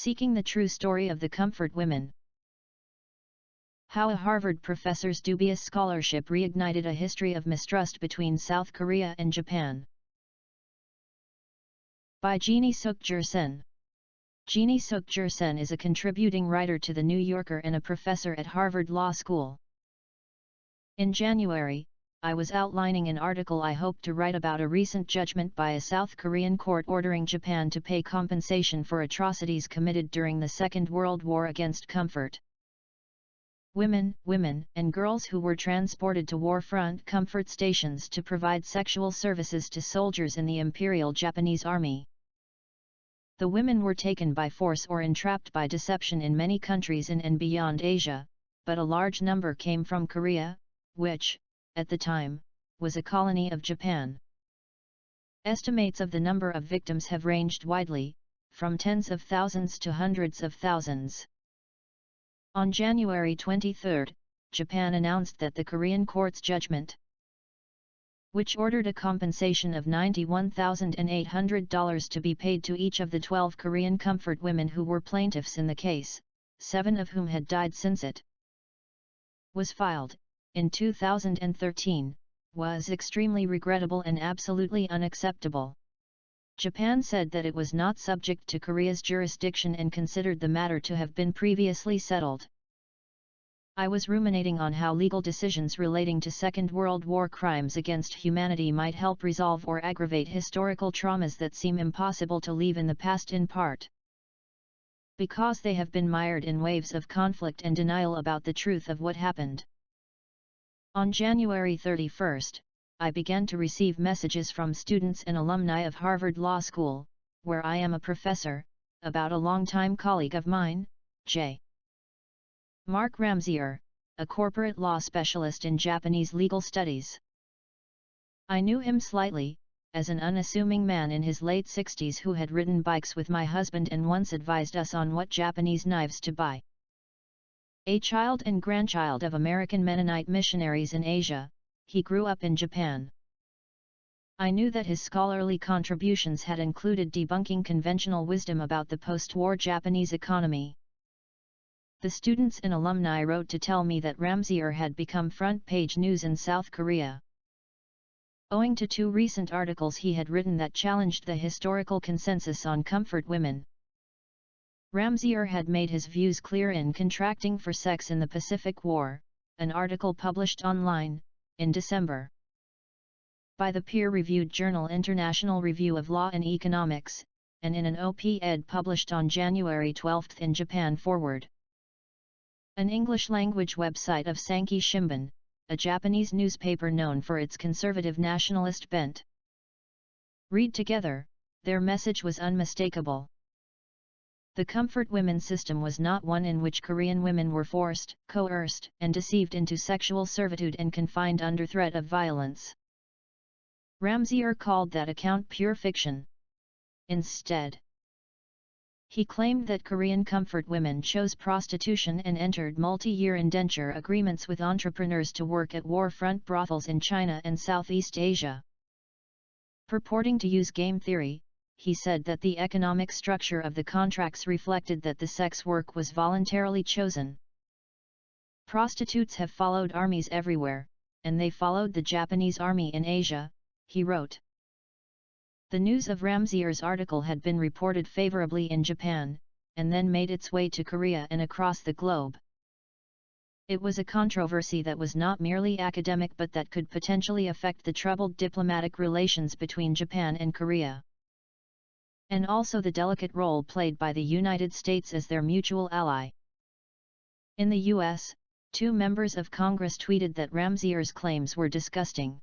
Seeking the true story of the Comfort Women. How a Harvard professor's dubious scholarship reignited a history of mistrust between South Korea and Japan. By Jeannie Suk Gersen. Jeannie Suk Gersen is a contributing writer to The New Yorker and a professor at Harvard Law School. In January, I was outlining an article I hoped to write about a recent judgment by a South Korean court ordering Japan to pay compensation for atrocities committed during the Second World War against Comfort women, and girls who were transported to war-front comfort stations to provide sexual services to soldiers in the Imperial Japanese Army. The women were taken by force or entrapped by deception in many countries in and beyond Asia, but a large number came from Korea, which, at the time, was a colony of Japan. Estimates of the number of victims have ranged widely, from tens of thousands to hundreds of thousands. On January 23, Japan announced that the Korean court's judgment, which ordered a compensation of $91,800 to be paid to each of the 12 Korean comfort women who were plaintiffs in the case, 7 of whom had died since it was filed, in 2013, was extremely regrettable and absolutely unacceptable. Japan said that it was not subject to Korea's jurisdiction and considered the matter to have been previously settled. I was ruminating on how legal decisions relating to Second World War crimes against humanity might help resolve or aggravate historical traumas that seem impossible to leave in the past, in part because they have been mired in waves of conflict and denial about the truth of what happened. On January 31, I began to receive messages from students and alumni of Harvard Law School, where I am a professor, about a longtime colleague of mine, J. Mark Ramsier, a corporate law specialist in Japanese legal studies. I knew him slightly, as an unassuming man in his late 60s who had ridden bikes with my husband and once advised us on what Japanese knives to buy. A child and grandchild of American Mennonite missionaries in Asia, he grew up in Japan. I knew that his scholarly contributions had included debunking conventional wisdom about the post-war Japanese economy. The students and alumni wrote to tell me that Ramsier had become front-page news in South Korea, owing to 2 recent articles he had written that challenged the historical consensus on comfort women. Ramsier had made his views clear in Contracting for Sex in the Pacific War, an article published online, in December, by the peer-reviewed journal International Review of Law and Economics, and in an op-ed published on January 12 in Japan Forward, an English-language website of Sankei Shimbun, a Japanese newspaper known for its conservative nationalist bent. Read together, their message was unmistakable. The comfort women system was not one in which Korean women were forced, coerced, and deceived into sexual servitude and confined under threat of violence. Ramsier called that account pure fiction. Instead, he claimed that Korean comfort women chose prostitution and entered multi-year indenture agreements with entrepreneurs to work at war-front brothels in China and Southeast Asia. Purporting to use game theory, he said that the economic structure of the contracts reflected that the sex work was voluntarily chosen. Prostitutes have followed armies everywhere, and they followed the Japanese army in Asia, he wrote. The news of Ramsier's article had been reported favorably in Japan, and then made its way to Korea and across the globe. It was a controversy that was not merely academic but that could potentially affect the troubled diplomatic relations between Japan and Korea, and also the delicate role played by the United States as their mutual ally. In the U.S., 2 members of Congress tweeted that Ramsier's claims were disgusting,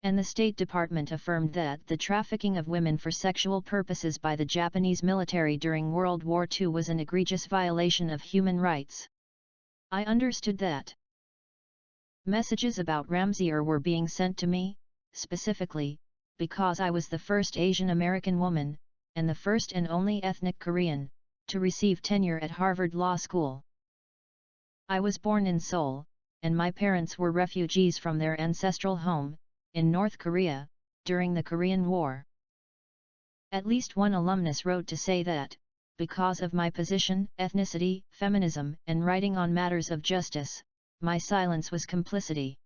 and the State Department affirmed that the trafficking of women for sexual purposes by the Japanese military during World War II was an egregious violation of human rights. I understood that messages about Ramsier were being sent to me, specifically, because I was the first Asian American woman, and the first and only ethnic Korean, to receive tenure at Harvard Law School. I was born in Seoul, and my parents were refugees from their ancestral home, in North Korea, during the Korean War. At least one alumnus wrote to say that, because of my position, ethnicity, feminism, and writing on matters of justice, my silence was complicity.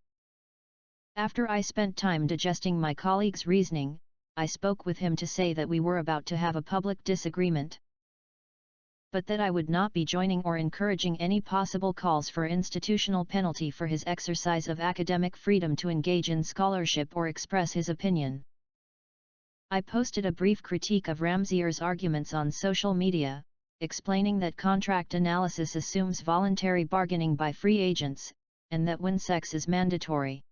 After I spent time digesting my colleague's reasoning, I spoke with him to say that we were about to have a public disagreement, but that I would not be joining or encouraging any possible calls for institutional penalty for his exercise of academic freedom to engage in scholarship or express his opinion. I posted a brief critique of Ramsier's arguments on social media, explaining that contract analysis assumes voluntary bargaining by free agents, and that when sex is mandatory,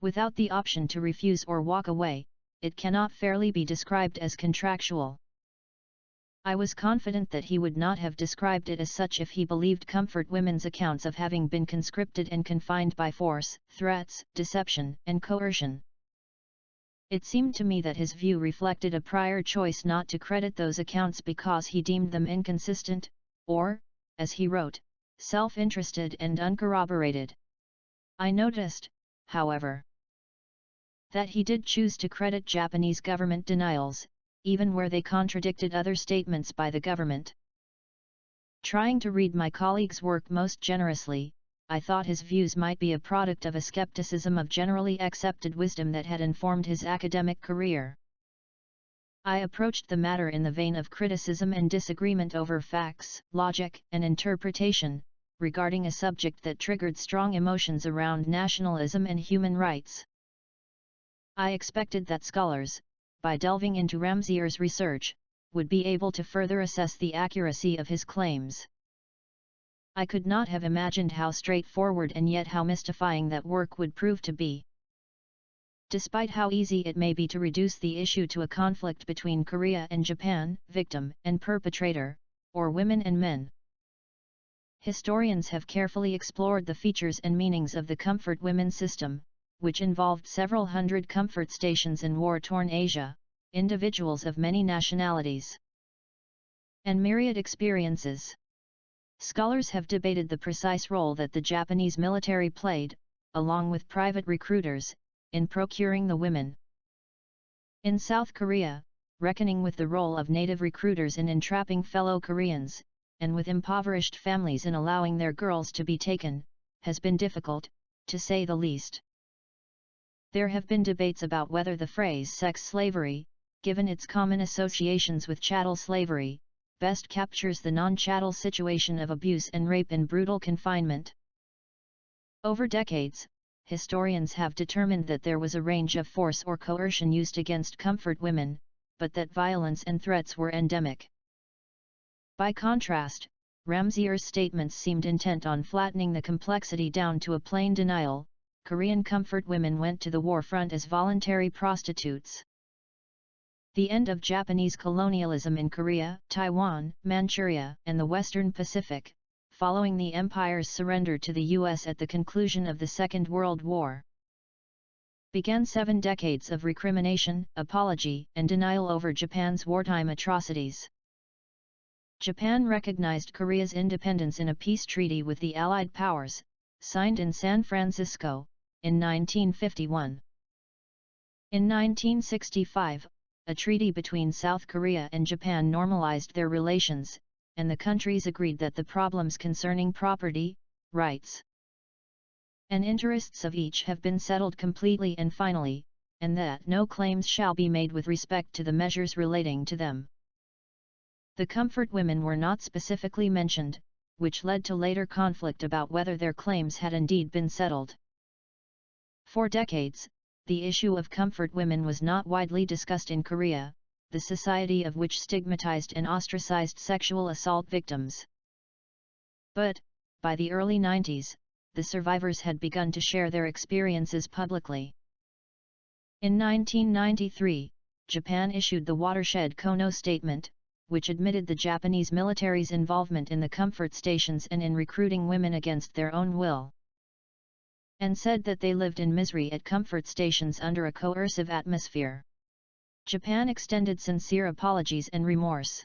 without the option to refuse or walk away, it cannot fairly be described as contractual. I was confident that he would not have described it as such if he believed comfort women's accounts of having been conscripted and confined by force, threats, deception, and coercion. It seemed to me that his view reflected a prior choice not to credit those accounts because he deemed them inconsistent, or, as he wrote, self-interested and uncorroborated. I noticed, however, that he did choose to credit Japanese government denials, even where they contradicted other statements by the government. Trying to read my colleague's work most generously, I thought his views might be a product of a skepticism of generally accepted wisdom that had informed his academic career. I approached the matter in the vein of criticism and disagreement over facts, logic, and interpretation, regarding a subject that triggered strong emotions around nationalism and human rights. I expected that scholars, by delving into Ramsier's research, would be able to further assess the accuracy of his claims. I could not have imagined how straightforward and yet how mystifying that work would prove to be. Despite how easy it may be to reduce the issue to a conflict between Korea and Japan, victim and perpetrator, or women and men, historians have carefully explored the features and meanings of the comfort women system, which involved several hundred comfort stations in war-torn Asia, individuals of many nationalities, and myriad experiences. Scholars have debated the precise role that the Japanese military played, along with private recruiters, in procuring the women. In South Korea, reckoning with the role of native recruiters in entrapping fellow Koreans, and with impoverished families in allowing their girls to be taken, has been difficult, to say the least. There have been debates about whether the phrase sex slavery, given its common associations with chattel slavery, best captures the non-chattel situation of abuse and rape in brutal confinement. Over decades, historians have determined that there was a range of force or coercion used against comfort women, but that violence and threats were endemic. By contrast, Ramsier's statements seemed intent on flattening the complexity down to a plain denial. Korean comfort women went to the war front as voluntary prostitutes. The end of Japanese colonialism in Korea, Taiwan, Manchuria, and the Western Pacific, following the empire's surrender to the U.S. at the conclusion of the Second World War, began 7 decades of recrimination, apology, and denial over Japan's wartime atrocities. Japan recognized Korea's independence in a peace treaty with the Allied powers, signed in San Francisco, in 1951. In 1965, a treaty between South Korea and Japan normalized their relations, and the countries agreed that the problems concerning property, rights, and interests of each have been settled completely and finally, and that no claims shall be made with respect to the measures relating to them. The comfort women were not specifically mentioned, which led to later conflict about whether their claims had indeed been settled. For decades, the issue of comfort women was not widely discussed in Korea, the society of which stigmatized and ostracized sexual assault victims. But, by the early 90s, the survivors had begun to share their experiences publicly. In 1993, Japan issued the Watershed Kono Statement, which admitted the Japanese military's involvement in the comfort stations and in recruiting women against their own will, and said that they lived in misery at comfort stations under a coercive atmosphere. Japan extended sincere apologies and remorse,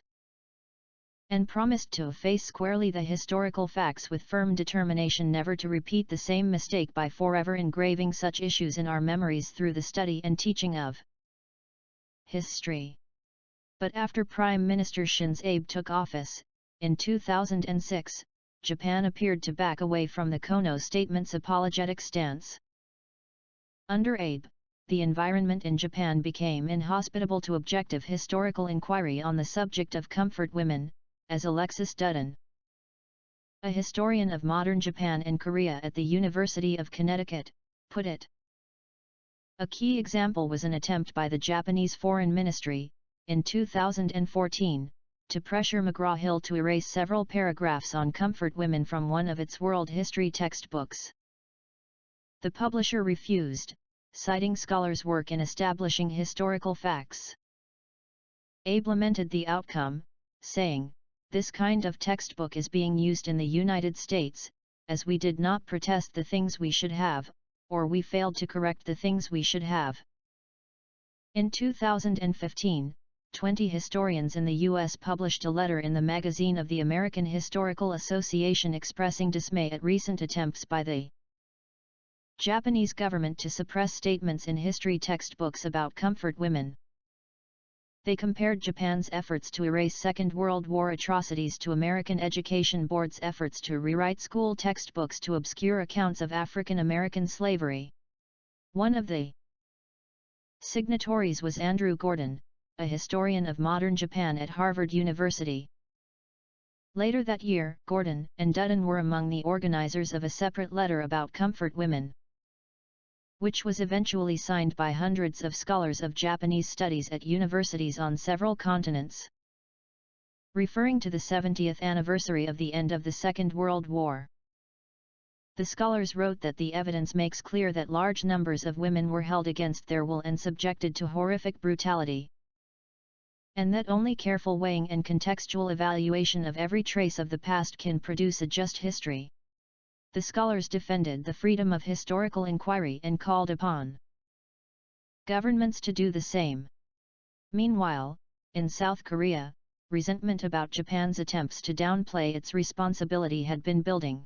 and promised to face squarely the historical facts with firm determination never to repeat the same mistake by forever engraving such issues in our memories through the study and teaching of history. But after Prime Minister Shinzo Abe took office, in 2006, Japan appeared to back away from the Kono statement's apologetic stance. Under Abe, the environment in Japan became inhospitable to objective historical inquiry on the subject of comfort women, as Alexis Dudden, a historian of modern Japan and Korea at the University of Connecticut, put it. A key example was an attempt by the Japanese Foreign Ministry, in 2014, to pressure McGraw-Hill to erase several paragraphs on comfort women from one of its world history textbooks. The publisher refused, citing scholars' work in establishing historical facts. Abe lamented the outcome, saying, "This kind of textbook is being used in the United States, as we did not protest the things we should have, or we failed to correct the things we should have." In 2015, 20 historians in the U.S. published a letter in the magazine of the American Historical Association expressing dismay at recent attempts by the Japanese government to suppress statements in history textbooks about comfort women. They compared Japan's efforts to erase Second World War atrocities to American Education Board's efforts to rewrite school textbooks to obscure accounts of African American slavery. One of the signatories was Andrew Gordon, a historian of modern Japan at Harvard University. Later that year, Gordon and Dudden were among the organizers of a separate letter about comfort women, which was eventually signed by hundreds of scholars of Japanese studies at universities on several continents. Referring to the 70th anniversary of the end of the Second World War, the scholars wrote that the evidence makes clear that large numbers of women were held against their will and subjected to horrific brutality, and that only careful weighing and contextual evaluation of every trace of the past can produce a just history. The scholars defended the freedom of historical inquiry and called upon governments to do the same. Meanwhile, in South Korea, resentment about Japan's attempts to downplay its responsibility had been building,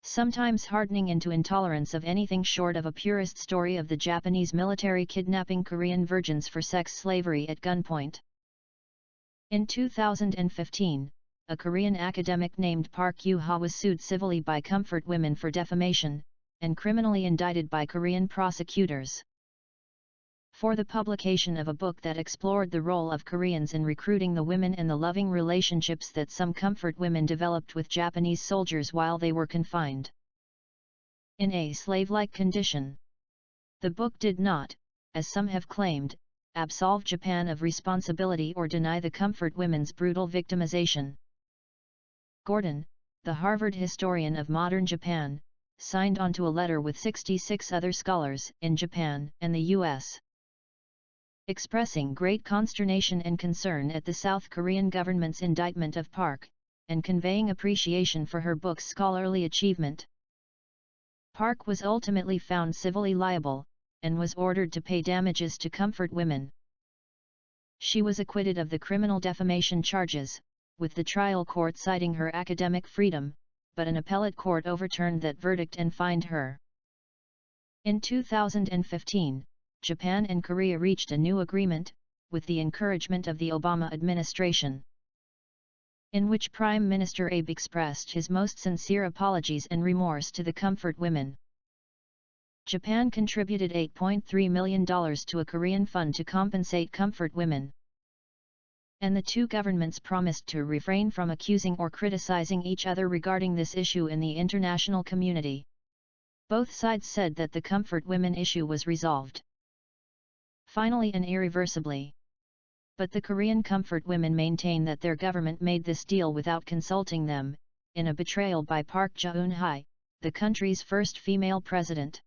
sometimes hardening into intolerance of anything short of a purist story of the Japanese military kidnapping Korean virgins for sex slavery at gunpoint. In 2015, a Korean academic named Park Yoo-ha was sued civilly by comfort women for defamation, and criminally indicted by Korean prosecutors for the publication of a book that explored the role of Koreans in recruiting the women and the loving relationships that some comfort women developed with Japanese soldiers while they were confined in a slave-like condition. The book did not, as some have claimed, absolve Japan of responsibility or deny the comfort women's brutal victimization. Gordon, the Harvard historian of modern Japan, signed onto a letter with 66 other scholars in Japan and the U.S., expressing great consternation and concern at the South Korean government's indictment of Park, and conveying appreciation for her book's scholarly achievement. Park was ultimately found civilly liable, and was ordered to pay damages to comfort women. She was acquitted of the criminal defamation charges, with the trial court citing her academic freedom, but an appellate court overturned that verdict and fined her. In 2015, Japan and Korea reached a new agreement, with the encouragement of the Obama administration, in which Prime Minister Abe expressed his most sincere apologies and remorse to the comfort women. Japan contributed $8.3 million to a Korean fund to compensate comfort women, and the two governments promised to refrain from accusing or criticizing each other regarding this issue in the international community. Both sides said that the comfort women issue was resolved finally and irreversibly. But the Korean comfort women maintain that their government made this deal without consulting them, in a betrayal by Park Geun-hye, the country's first female president,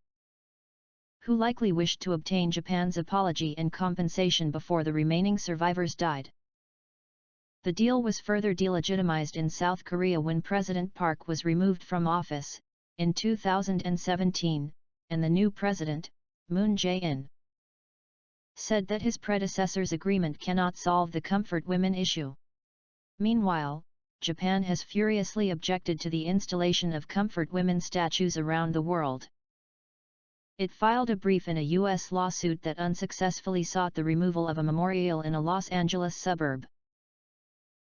who likely wished to obtain Japan's apology and compensation before the remaining survivors died. The deal was further delegitimized in South Korea when President Park was removed from office, in 2017, and the new president, Moon Jae-in, said that his predecessor's agreement cannot solve the comfort women issue. Meanwhile, Japan has furiously objected to the installation of comfort women statues around the world. It filed a brief in a U.S. lawsuit that unsuccessfully sought the removal of a memorial in a Los Angeles suburb,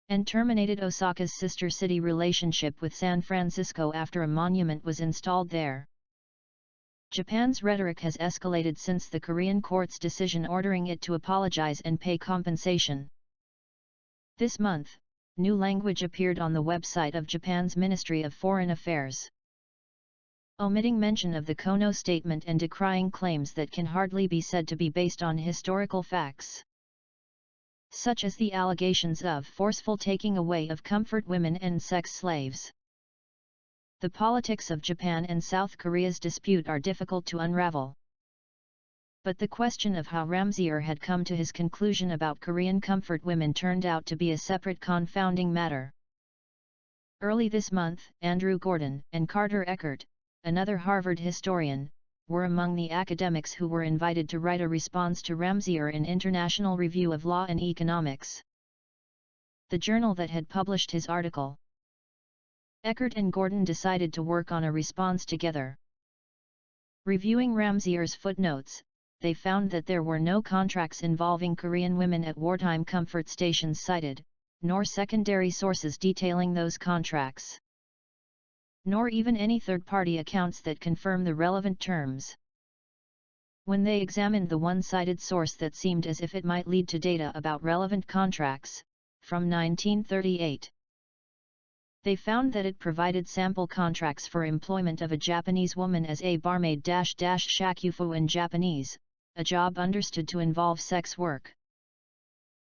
and terminated Osaka's sister city relationship with San Francisco after a monument was installed there. Japan's rhetoric has escalated since the Korean court's decision ordering it to apologize and pay compensation. This month, new language appeared on the website of Japan's Ministry of Foreign Affairs, omitting mention of the Kono statement and decrying claims that can hardly be said to be based on historical facts, such as the allegations of forceful taking away of comfort women and sex slaves. The politics of Japan and South Korea's dispute are difficult to unravel. But the question of how Ramseyer had come to his conclusion about Korean comfort women turned out to be a separate confounding matter. Early this month, Andrew Gordon and Carter Eckert, another Harvard historian, were among the academics who were invited to write a response to Ramseyer in International Review of Law and Economics, the journal that had published his article. Eckert and Gordon decided to work on a response together. Reviewing Ramseyer's footnotes, they found that there were no contracts involving Korean women at wartime comfort stations cited, nor secondary sources detailing those contracts, nor even any third-party accounts that confirm the relevant terms. When they examined the one-cited source that seemed as if it might lead to data about relevant contracts, from 1938, they found that it provided sample contracts for employment of a Japanese woman as a barmaid shakufu in Japanese, a job understood to involve sex work.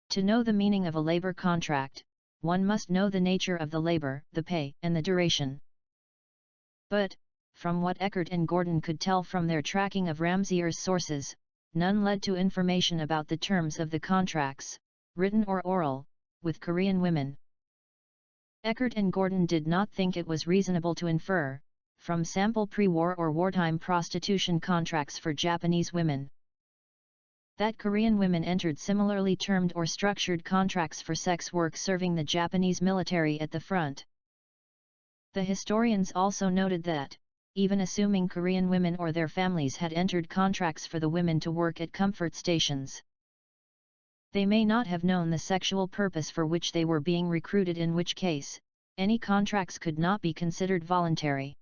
To know the meaning of a labor contract, one must know the nature of the labor, the pay, and the duration. But, from what Eckert and Gordon could tell from their tracking of Ramseyer's sources, none led to information about the terms of the contracts, written or oral, with Korean women. Eckert and Gordon did not think it was reasonable to infer, from sample pre-war or wartime prostitution contracts for Japanese women, that Korean women entered similarly termed or structured contracts for sex work serving the Japanese military at the front. The historians also noted that, even assuming Korean women or their families had entered contracts for the women to work at comfort stations, they may not have known the sexual purpose for which they were being recruited, in which case, any contracts could not be considered voluntary.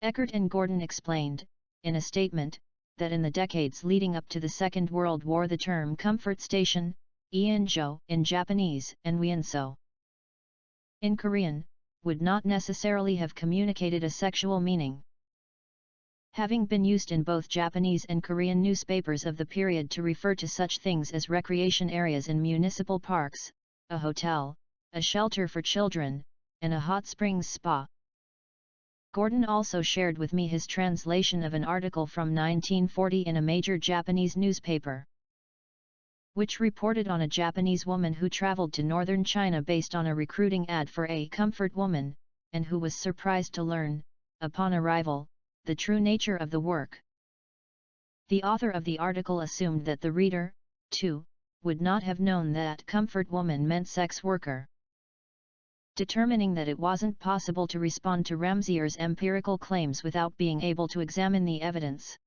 Eckert and Gordon explained, in a statement, that in the decades leading up to the Second World War the term comfort station, iinjo in Japanese and wieunso in Korean, would not necessarily have communicated a sexual meaning, having been used in both Japanese and Korean newspapers of the period to refer to such things as recreation areas in municipal parks, a hotel, a shelter for children, and a hot springs spa. Gordon also shared with me his translation of an article from 1940 in a major Japanese newspaper, which reported on a Japanese woman who traveled to northern China based on a recruiting ad for a comfort woman, and who was surprised to learn, upon arrival, the true nature of the work. The author of the article assumed that the reader, too, would not have known that comfort woman meant sex worker, determining that it wasn't possible to respond to Ramseyer's empirical claims without being able to examine the evidence.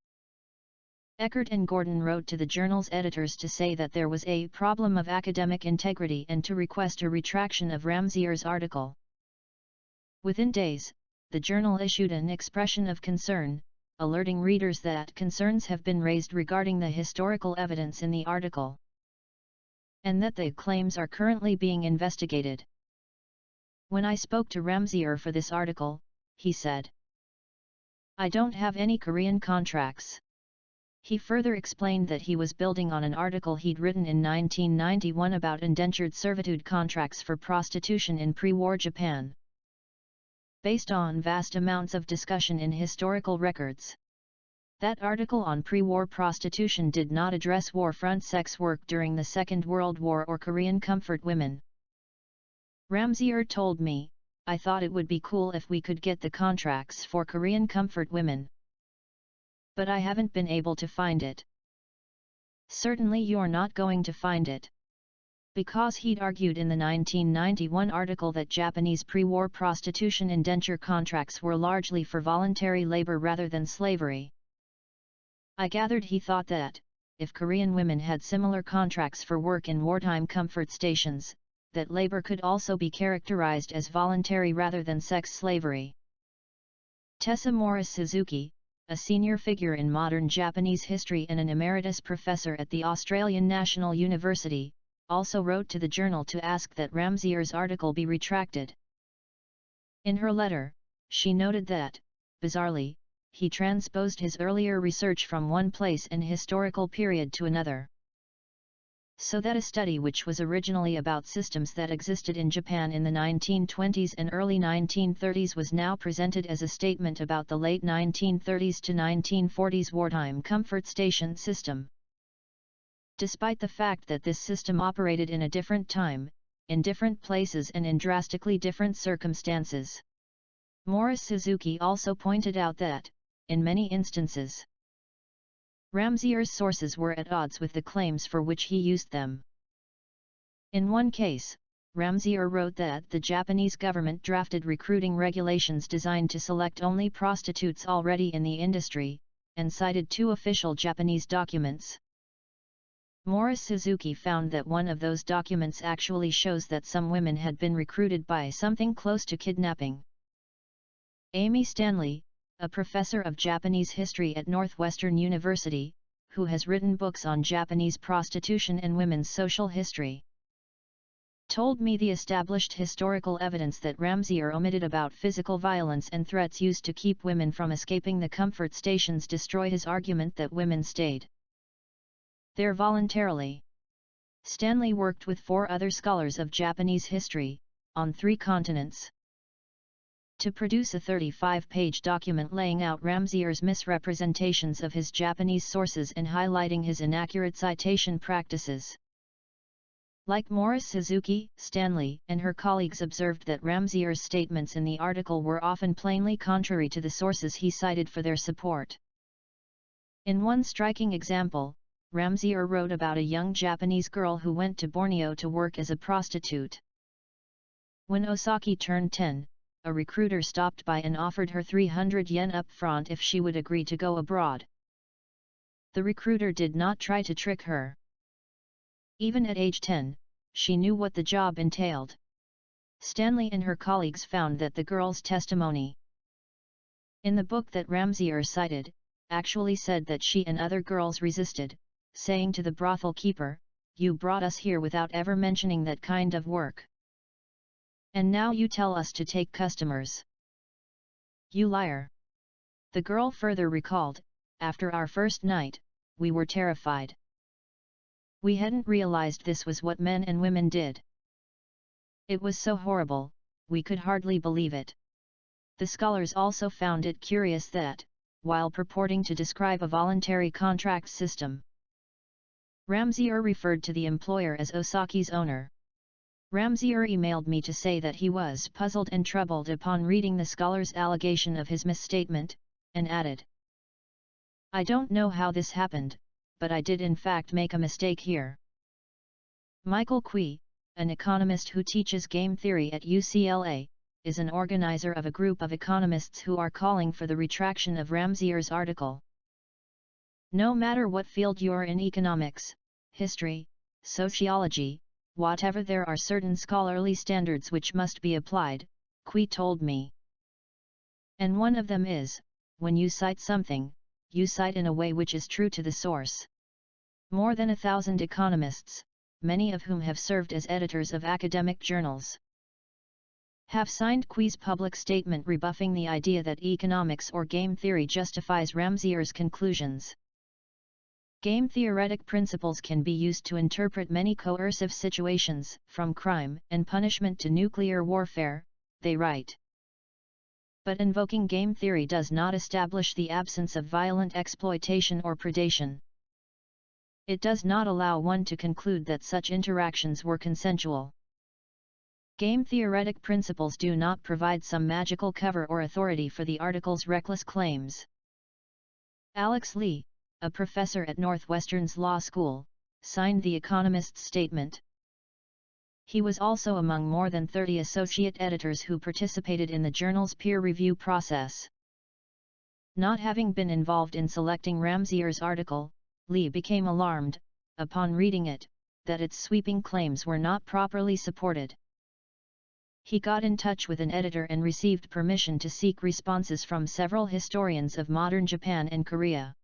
Eckert and Gordon wrote to the journal's editors to say that there was a problem of academic integrity and to request a retraction of Ramseyer's article. Within days, the journal issued an expression of concern, alerting readers that concerns have been raised regarding the historical evidence in the article, and that the claims are currently being investigated. When I spoke to Ramseyer for this article, he said, "I don't have any Korean contracts." He further explained that he was building on an article he'd written in 1991 about indentured servitude contracts for prostitution in pre-war Japan, based on vast amounts of discussion in historical records. That article on pre-war prostitution did not address war-front sex work during the Second World War or Korean comfort women. Ramseyer told me, "I thought it would be cool if we could get the contracts for Korean comfort women. But I haven't been able to find it." Certainly you're not going to find it, because he'd argued in the 1991 article that Japanese pre-war prostitution indenture contracts were largely for voluntary labor rather than slavery. I gathered he thought that, if Korean women had similar contracts for work in wartime comfort stations, that labor could also be characterized as voluntary rather than sex slavery. Tessa Morris-Suzuki, a senior figure in modern Japanese history and an emeritus professor at the Australian National University, also wrote to the journal to ask that Ramsier's article be retracted. In her letter, she noted that, bizarrely, he transposed his earlier research from one place and historical period to another. So that a study which was originally about systems that existed in Japan in the 1920s and early 1930s was now presented as a statement about the late 1930s to 1940s wartime comfort station system. Despite the fact that this system operated in a different time, in different places and in drastically different circumstances. Morris-Suzuki also pointed out that, in many instances, Ramsier's sources were at odds with the claims for which he used them. In one case, Ramsier wrote that the Japanese government drafted recruiting regulations designed to select only prostitutes already in the industry, and cited two official Japanese documents. Morris-Suzuki found that one of those documents actually shows that some women had been recruited by something close to kidnapping. Amy Stanley, a professor of Japanese history at Northwestern University, who has written books on Japanese prostitution and women's social history, told me the established historical evidence that Ramsier omitted about physical violence and threats used to keep women from escaping the comfort stations destroy his argument that women stayed there voluntarily. Stanley worked with 4 other scholars of Japanese history, on 3 continents, to produce a 35-page document laying out Ramsier's misrepresentations of his Japanese sources and highlighting his inaccurate citation practices. Like Morris-Suzuki, Stanley and her colleagues observed that Ramsier's statements in the article were often plainly contrary to the sources he cited for their support. In one striking example, Ramsier wrote about a young Japanese girl who went to Borneo to work as a prostitute. When Osaki turned 10, a recruiter stopped by and offered her 300 yen up front if she would agree to go abroad. The recruiter did not try to trick her. Even at age 10, she knew what the job entailed. Stanley and her colleagues found that the girl's testimony in the book that Ramsier cited, actually said that she and other girls resisted, saying to the brothel keeper, "You brought us here without ever mentioning that kind of work. And now you tell us to take customers. You liar." The girl further recalled, "After our first night, we were terrified. We hadn't realized this was what men and women did. It was so horrible, we could hardly believe it." The scholars also found it curious that, while purporting to describe a voluntary contract system, Ramsier referred to the employer as Osaki's owner. Ramsier emailed me to say that he was puzzled and troubled upon reading the scholar's allegation of his misstatement, and added, "I don't know how this happened, but I did in fact make a mistake here." Michael Kui, an economist who teaches game theory at UCLA, is an organizer of a group of economists who are calling for the retraction of Ramsier's article. No matter what field you're in, economics, history, sociology, whatever, there are certain scholarly standards which must be applied, Kui told me. And one of them is, when you cite something, you cite in a way which is true to the source. More than 1,000 economists, many of whom have served as editors of academic journals, have signed Kui's public statement rebuffing the idea that economics or game theory justifies Ramsier's conclusions. Game theoretic principles can be used to interpret many coercive situations, from crime and punishment to nuclear warfare, they write. But invoking game theory does not establish the absence of violent exploitation or predation. It does not allow one to conclude that such interactions were consensual. Game theoretic principles do not provide some magical cover or authority for the article's reckless claims. Alex Lee, a professor at Northwestern's law school, signed The Economist's statement. He was also among more than 30 associate editors who participated in the journal's peer review process. Not having been involved in selecting Ramsier's article, Lee became alarmed, upon reading it, that its sweeping claims were not properly supported. He got in touch with an editor and received permission to seek responses from several historians of modern Japan and Korea.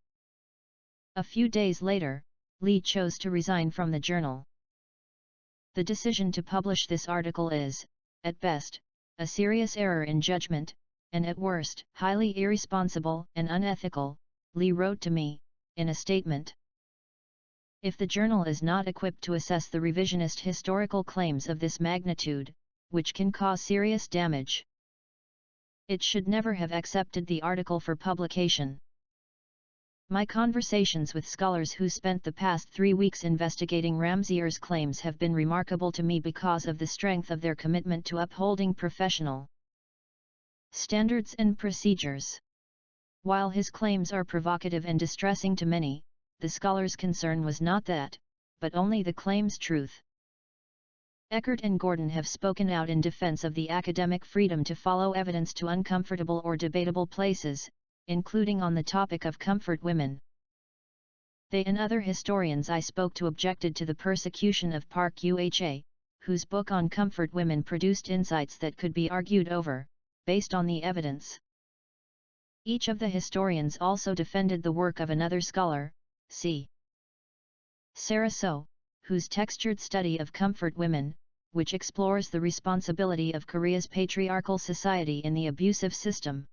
A few days later, Lee chose to resign from the journal. The decision to publish this article is, at best, a serious error in judgment, and at worst, highly irresponsible and unethical, Lee wrote to me, in a statement. If the journal is not equipped to assess the revisionist historical claims of this magnitude, which can cause serious damage, it should never have accepted the article for publication. My conversations with scholars who spent the past 3 weeks investigating Ramsier's claims have been remarkable to me because of the strength of their commitment to upholding professional standards and procedures. While his claims are provocative and distressing to many, the scholars' concern was not that, but only the claim's truth. Eckert and Gordon have spoken out in defense of the academic freedom to follow evidence to uncomfortable or debatable places, including on the topic of comfort women. They and other historians I spoke to objected to the persecution of Park Uha, whose book on comfort women produced insights that could be argued over, based on the evidence. Each of the historians also defended the work of another scholar, c. Sarah So, whose textured study of comfort women, which explores the responsibility of Korea's patriarchal society in the abusive system,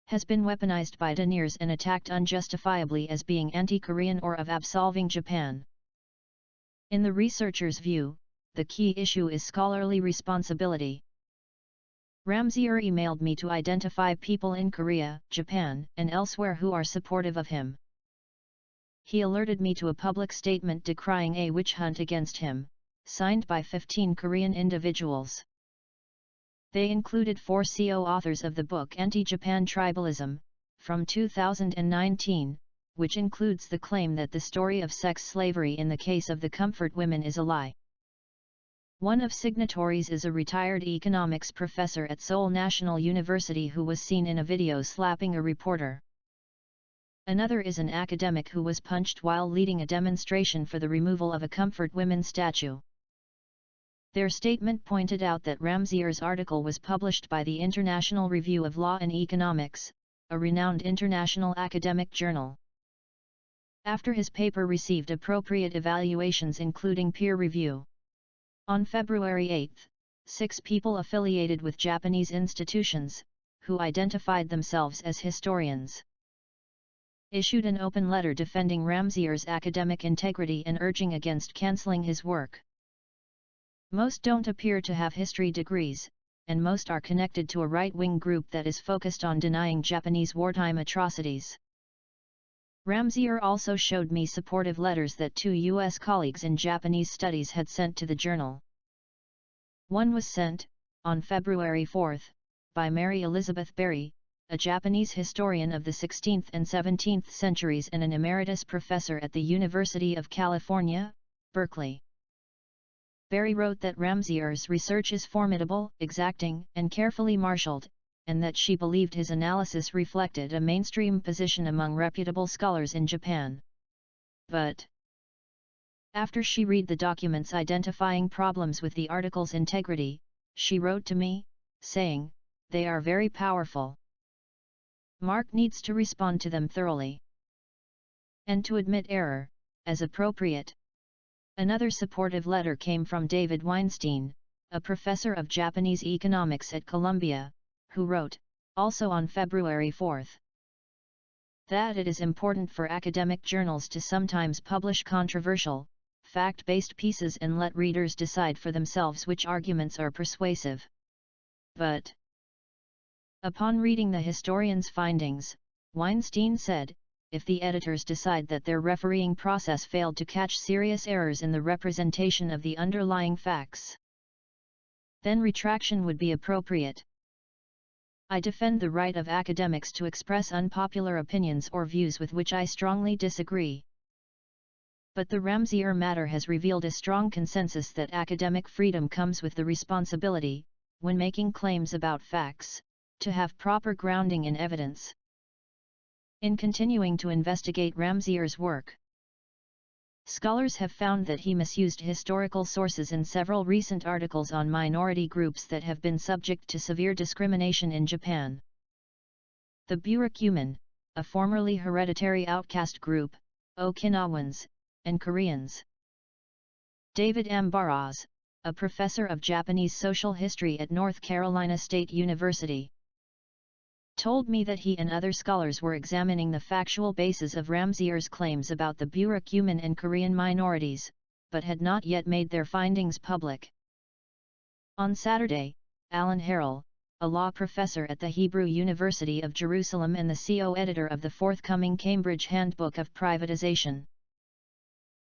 has been weaponized by deniers and attacked unjustifiably as being anti-Korean or of absolving Japan. In the researcher's view, the key issue is scholarly responsibility. Ramsier emailed me to identify people in Korea, Japan, and elsewhere who are supportive of him. He alerted me to a public statement decrying a witch hunt against him, signed by 15 Korean individuals. They included 4 co-authors of the book Anti-Japan Tribalism, from 2019, which includes the claim that the story of sex slavery in the case of the comfort women is a lie. One of signatories is a retired economics professor at Seoul National University who was seen in a video slapping a reporter. Another is an academic who was punched while leading a demonstration for the removal of a comfort women statue. Their statement pointed out that Ramsier's article was published by the International Review of Law and Economics, a renowned international academic journal. After his paper received appropriate evaluations including peer review. On February 8, 6 people affiliated with Japanese institutions, who identified themselves as historians, issued an open letter defending Ramsier's academic integrity and urging against cancelling his work. Most don't appear to have history degrees, and most are connected to a right-wing group that is focused on denying Japanese wartime atrocities. Ramsier also showed me supportive letters that 2 U.S. colleagues in Japanese studies had sent to the journal. One was sent, on February 4, by Mary Elizabeth Berry, a Japanese historian of the 16th and 17th centuries and an emeritus professor at the University of California, Berkeley. Berry wrote that Ramsier's research is formidable, exacting, and carefully marshaled, and that she believed his analysis reflected a mainstream position among reputable scholars in Japan. But after she read the documents identifying problems with the article's integrity, she wrote to me, saying, "They are very powerful. Mark needs to respond to them thoroughly. And to admit error, as appropriate." Another supportive letter came from David Weinstein, a professor of Japanese economics at Columbia, who wrote, also on February 4, that it is important for academic journals to sometimes publish controversial, fact-based pieces and let readers decide for themselves which arguments are persuasive. But upon reading the historian's findings, Weinstein said, if the editors decide that their refereeing process failed to catch serious errors in the representation of the underlying facts, then retraction would be appropriate. I defend the right of academics to express unpopular opinions or views with which I strongly disagree. But the Ramsier matter has revealed a strong consensus that academic freedom comes with the responsibility, when making claims about facts, to have proper grounding in evidence. In continuing to investigate Ramsier's work, scholars have found that he misused historical sources in several recent articles on minority groups that have been subject to severe discrimination in Japan. The Burakumin, a formerly hereditary outcast group, Okinawans, and Koreans. David M. Barras, a professor of Japanese social history at North Carolina State University, told me that he and other scholars were examining the factual basis of Ramsier's claims about the Burakumin and Korean minorities, but had not yet made their findings public. On Saturday, Alan Harrell, a law professor at the Hebrew University of Jerusalem and the co-editor of the forthcoming Cambridge Handbook of Privatization,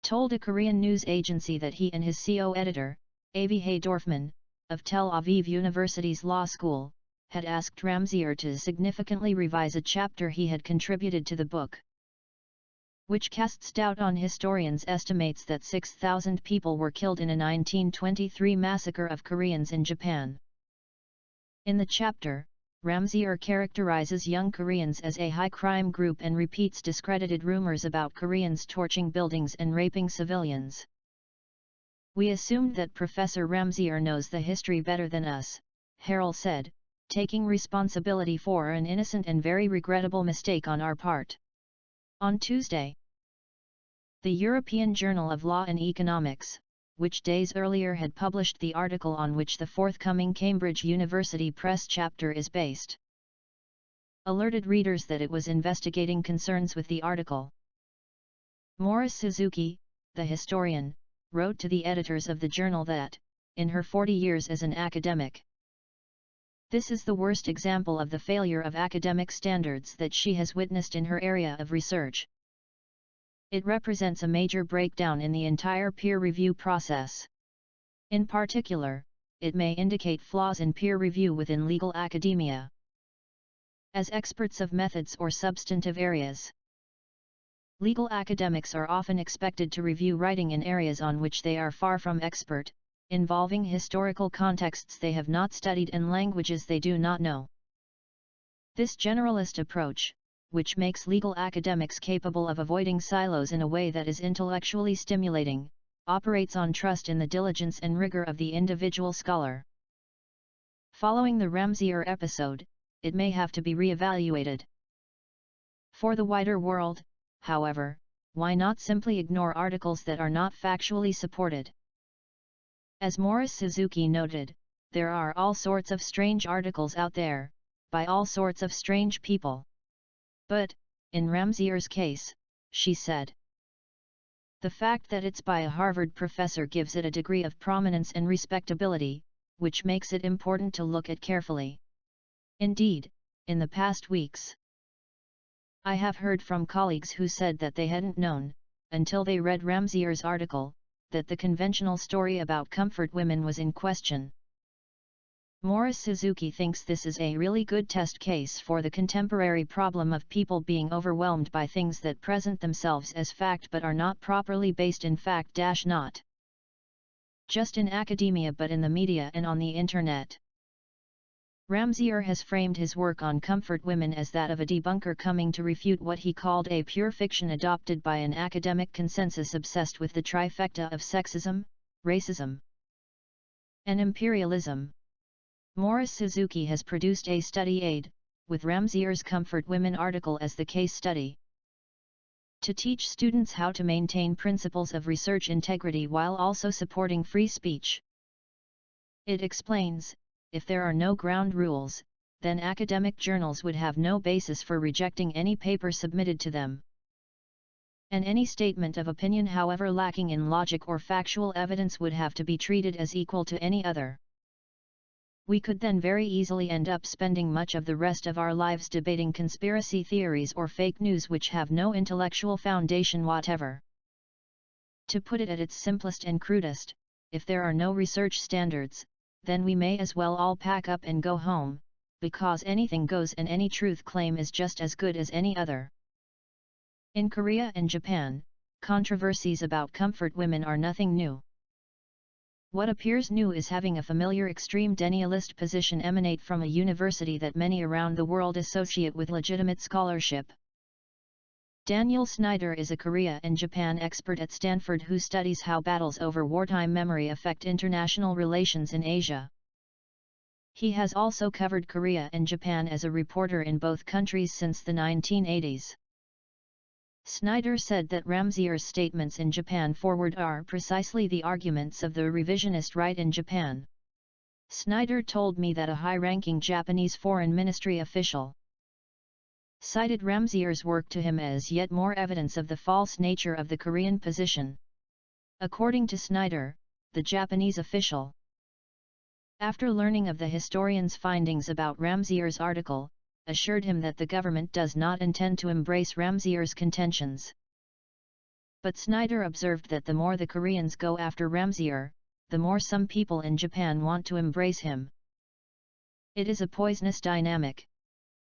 told a Korean news agency that he and his co-editor, Avihay Dorfman, of Tel Aviv University's law school, had asked Ramsier to significantly revise a chapter he had contributed to the book, which casts doubt on historians' estimates that 6,000 people were killed in a 1923 massacre of Koreans in Japan. In the chapter, Ramsier characterizes young Koreans as a high-crime group and repeats discredited rumors about Koreans torching buildings and raping civilians. "We assumed that Professor Ramsier knows the history better than us," Harrell said, taking responsibility for an innocent and very regrettable mistake on our part. On Tuesday, the European Journal of Law and Economics, which days earlier had published the article on which the forthcoming Cambridge University Press chapter is based, alerted readers that it was investigating concerns with the article. Morris-Suzuki, the historian, wrote to the editors of the journal that, in her 40 years as an academic, this is the worst example of the failure of academic standards that she has witnessed in her area of research. It represents a major breakdown in the entire peer review process. In particular, it may indicate flaws in peer review within legal academia. As experts of methods or substantive areas, legal academics are often expected to review writing in areas on which they are far from expert, involving historical contexts they have not studied and languages they do not know. This generalist approach, which makes legal academics capable of avoiding silos in a way that is intellectually stimulating, operates on trust in the diligence and rigor of the individual scholar. Following the Ramsier episode, it may have to be re-evaluated. For the wider world, however, why not simply ignore articles that are not factually supported? As Morris-Suzuki noted, there are all sorts of strange articles out there, by all sorts of strange people. But, in Ramsier's case, she said, the fact that it's by a Harvard professor gives it a degree of prominence and respectability, which makes it important to look at carefully. Indeed, in the past weeks, I have heard from colleagues who said that they hadn't known, until they read Ramsier's article, that the conventional story about comfort women was in question. Morris-Suzuki thinks this is a really good test case for the contemporary problem of people being overwhelmed by things that present themselves as fact but are not properly based in fact. Not just in academia but in the media and on the internet. Ramsier has framed his work on comfort women as that of a debunker coming to refute what he called a pure fiction adopted by an academic consensus obsessed with the trifecta of sexism, racism, and imperialism. Morris-Suzuki has produced a study aid, with Ramsier's Comfort Women article as the case study, to teach students how to maintain principles of research integrity while also supporting free speech. It explains, if there are no ground rules, then academic journals would have no basis for rejecting any paper submitted to them. And any statement of opinion, however lacking in logic or factual evidence, would have to be treated as equal to any other. We could then very easily end up spending much of the rest of our lives debating conspiracy theories or fake news which have no intellectual foundation whatever. To put it at its simplest and crudest, if there are no research standards, then we may as well all pack up and go home, because anything goes and any truth claim is just as good as any other. In Korea and Japan, controversies about comfort women are nothing new. What appears new is having a familiar extreme denialist position emanate from a university that many around the world associate with legitimate scholarship. Daniel Snyder is a Korea and Japan expert at Stanford who studies how battles over wartime memory affect international relations in Asia. He has also covered Korea and Japan as a reporter in both countries since the 1980s. Snyder said that Ramsier's statements in Japan Forward are precisely the arguments of the revisionist right in Japan. Snyder told me that a high-ranking Japanese foreign ministry official cited Ramsier's work to him as yet more evidence of the false nature of the Korean position. According to Snyder, the Japanese official, after learning of the historian's findings about Ramsier's article, assured him that the government does not intend to embrace Ramsier's contentions. But Snyder observed that the more the Koreans go after Ramsier, the more some people in Japan want to embrace him. It is a poisonous dynamic.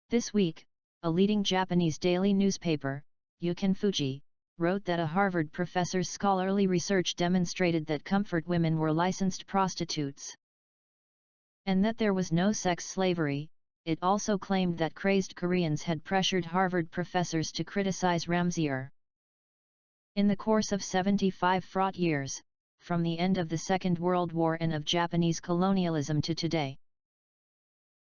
This week, a leading Japanese daily newspaper, Yuken Fuji, wrote that a Harvard professor's scholarly research demonstrated that comfort women were licensed prostitutes, and that there was no sex slavery. It also claimed that crazed Koreans had pressured Harvard professors to criticize Ramsier. In the course of 75 fraught years, from the end of the Second World War and of Japanese colonialism to today,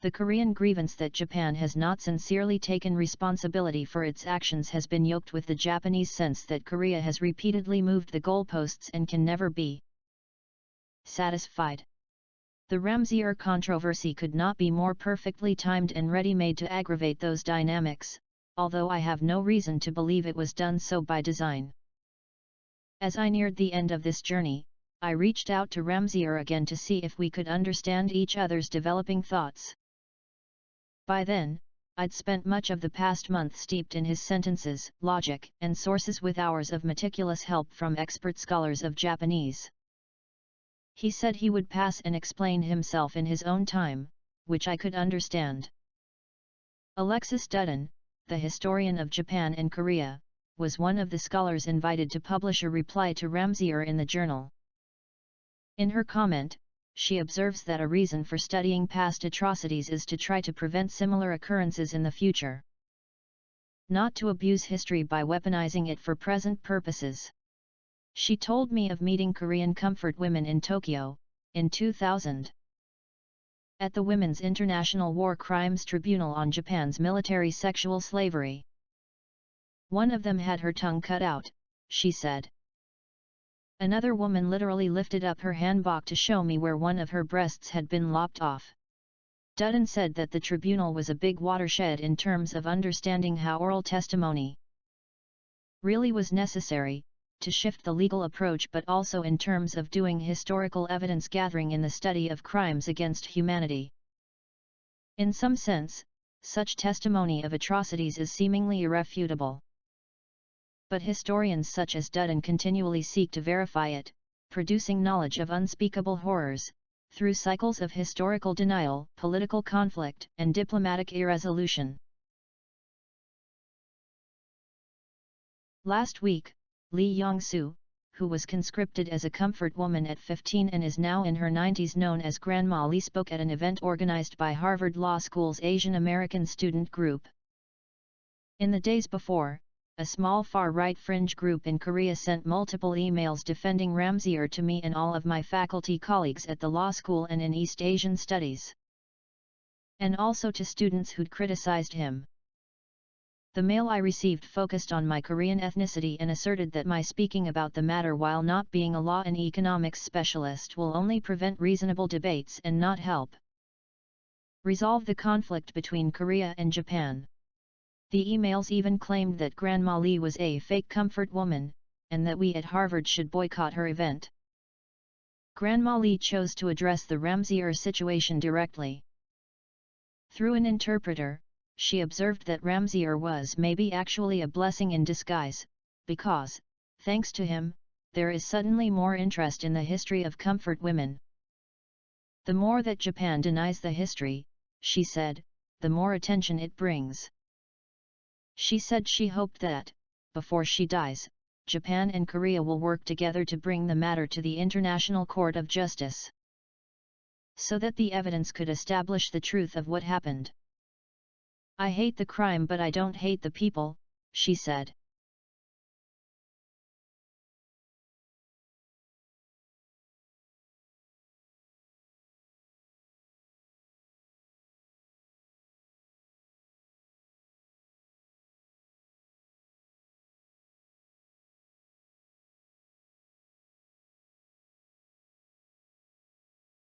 the Korean grievance that Japan has not sincerely taken responsibility for its actions has been yoked with the Japanese sense that Korea has repeatedly moved the goalposts and can never be satisfied. The Ramsier controversy could not be more perfectly timed and ready-made to aggravate those dynamics, although I have no reason to believe it was done so by design. As I neared the end of this journey, I reached out to Ramsier again to see if we could understand each other's developing thoughts. By then, I'd spent much of the past month steeped in his sentences, logic, and sources with hours of meticulous help from expert scholars of Japanese. He said he would pass and explain himself in his own time, which I could understand. Alexis Dudden, the historian of Japan and Korea, was one of the scholars invited to publish a reply to Ramsier in the journal. In her comment, she observes that a reason for studying past atrocities is to try to prevent similar occurrences in the future, not to abuse history by weaponizing it for present purposes. She told me of meeting Korean comfort women in Tokyo, in 2000. At the Women's International War Crimes Tribunal on Japan's military sexual slavery. One of them had her tongue cut out, she said. Another woman literally lifted up her hanbok to show me where one of her breasts had been lopped off. Dudden said that the tribunal was a big watershed in terms of understanding how oral testimony really was necessary, to shift the legal approach, but also in terms of doing historical evidence gathering in the study of crimes against humanity. In some sense, such testimony of atrocities is seemingly irrefutable. But historians such as Dudden continually seek to verify it, producing knowledge of unspeakable horrors, through cycles of historical denial, political conflict, and diplomatic irresolution. Last week, Lee Yong-soo, who was conscripted as a comfort woman at 15 and is now in her 90s, known as Grandma Lee, spoke at an event organized by Harvard Law School's Asian American student group. In the days before, a small far-right fringe group in Korea sent multiple emails defending Ramsier to me and all of my faculty colleagues at the law school and in East Asian studies, and also to students who'd criticized him. The mail I received focused on my Korean ethnicity and asserted that my speaking about the matter while not being a law and economics specialist will only prevent reasonable debates and not help resolve the conflict between Korea and Japan. The emails even claimed that Grandma Lee was a fake comfort woman, and that we at Harvard should boycott her event. Grandma Lee chose to address the Ramsier situation directly. Through an interpreter, she observed that Ramsier was maybe actually a blessing in disguise, because, thanks to him, there is suddenly more interest in the history of comfort women. The more that Japan denies the history, she said, the more attention it brings. She said she hoped that, before she dies, Japan and Korea will work together to bring the matter to the International Court of Justice, so that the evidence could establish the truth of what happened. I hate the crime but I don't hate the people, she said.